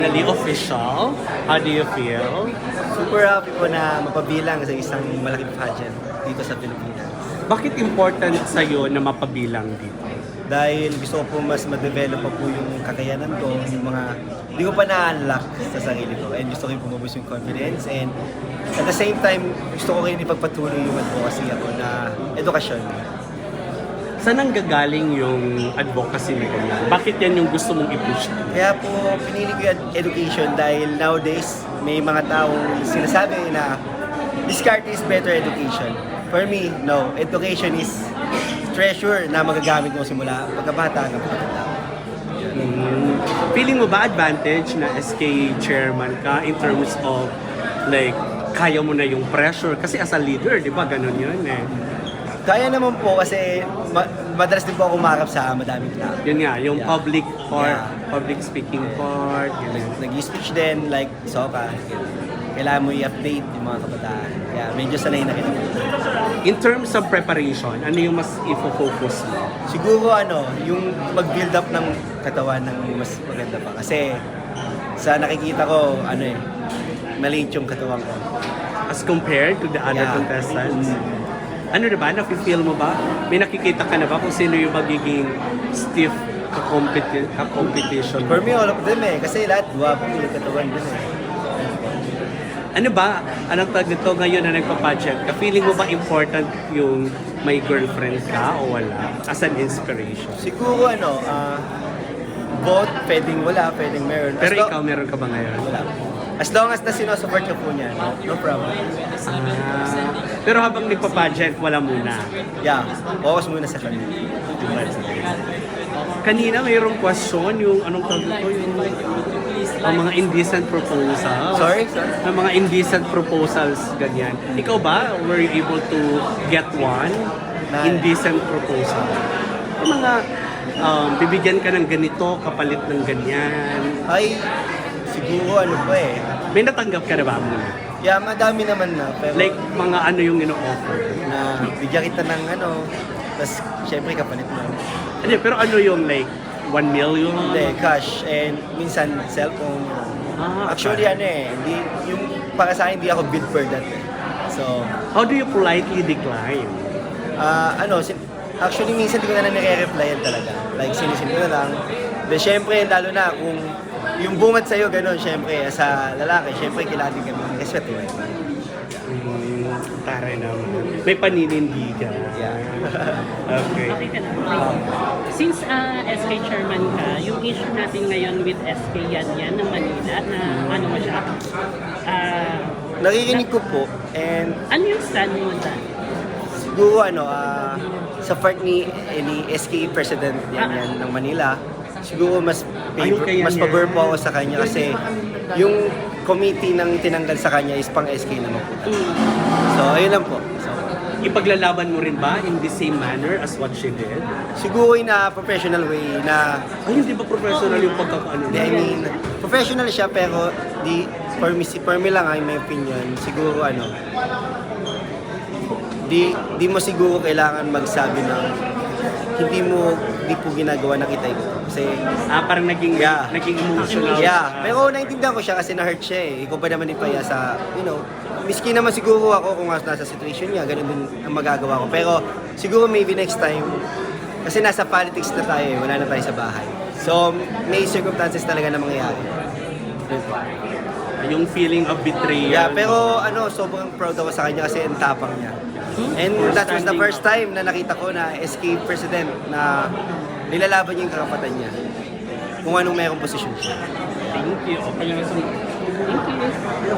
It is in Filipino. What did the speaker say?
Finally official, how do you feel? Super happy po na mapabilang sa isang malaking pageant dito sa Pilipinas. Bakit important sa'yo na mapabilang dito? Dahil gusto ko po mas ma-develop pa po yung kakayanan ko, yung mga hindi ko pa na-unlock sa sarili ko. And gusto ko yung pumabos yung confidence. And at the same time, gusto ko rin ipagpatuloy yung advocacy ako na edukasyon. Saan ang gagaling yung advocacy mo yan? Bakit yan yung gusto mong i-push? Kaya po pinili ko yung education dahil nowadays may mga taong sinasabi na discard is better education. For me, no. Education is treasure na magagamit mo simula pagkabata hanggang pagkatanda. Feeling mo ba advantage na SK chairman ka in terms of like kaya mo na yung pressure? Kasi as a leader, di ba, ganun yun eh. Kaya naman po kasi madalas din po ako umarap sa madaming tao. Yun nga, yung Yeah. public part, Yeah. public speaking part, yun. Nag-speech din, like Soka. Kailangan mo i-update yung mga kabataan. Kaya medyo sanay na kita. In terms of preparation, ano yung mas i-focus mo? Siguro yung mag-build up ng katawan ng mas maganda pa. Kasi sa nakikita ko, maliit yung katawan ko. As compared to the other Yeah. contestants? Ano na ba? Nafe-feel mo ba? May nakikita ka na ba kung sino yung magiging stiff ka-competition? For me, all of them Kasi lahat, guwapo yung katawan din Ano ba? Anong tag nito ngayon na nagpa-pageant ka? Feeling mo ba important yung may girlfriend ka o wala? As an inspiration. Siguro both, pwedeng wala, pwedeng meron. Pero ikaw, meron ka ba ngayon? Wala. As long as na sinusupport ka po niya, no problem. Pero habang nagpa-pageant, wala muna. Yeah, focus muna sa kanya. Kanina mayroong question yung anong tawag ito, yung ang mga indecent proposals. Sorry? Ang mga indecent proposals, ganyan. Ikaw ba, were you able to get one indecent proposal? Yung mga bibigyan ka ng ganito, kapalit ng ganyan. Ay, siguro May natanggap ka na ba muna? Yeah, madami naman na. Pero Like, mga ano yung ino-offer? na bigyan kita ng tapos syempre kapalit mo. Ano, pero ano yung like, 1 million? Hindi, cash. And minsan, cellphone. Actually, okay. hindi, yung para sa akin, hindi ako bid for that. So, How do you politely decline? actually, minsan di ko na nire-replyan talaga. Like, sinisin ko na lang. Then, syempre, lalo na kung yung bungad sa'yo, gano'n, syempre, sa lalaki, syempre, kailangan din kami respeto. Taray naman. May paninindigan. Yeah. Okay. Okay ka na. Since SK chairman ka, yung issue natin ngayon with SK Yan ng Manila na ano mo siya? Naririnig ko po, and Ano yung stand mo dyan? siguro, sa part ni SK President yan ng Manila, siguro mas kay mas yan. pabor po ako sa kanya kasi yung committee ng tinanggal sa kanya is pang SK naman po. So, ayun lang po. So, Ipaglalaban mo rin ba in the same manner as what she did? siguro in a professional way na, Ay, hindi ba professional yung pagkakaano? I mean, professional siya pero for me lang in my opinion, siguro di mo siguro kailangan magsabi ng hindi po ginagawa na kita ito. Kasi, Parang naging emotional. yeah. Pero naintindihan ko siya kasi na-hurt siya Ikaw pa naman ipaya sa, miski naman siguro ako kung nasa situation niya, ganun din ang magagawa ko. Pero siguro maybe next time, kasi nasa politics na tayo wala na tayo sa bahay. So, may circumstances talaga na mangyayari. Yun po. Yung feeling of betrayal. Yeah, pero sobrang proud ako sa kanya kasi ang tapang niya. And that was the first time na nakita ko na SK President na nilalaban niya yung karapatan niya. Kung anong mayroong posisyon siya. Thank you. Okay lang. Thank you.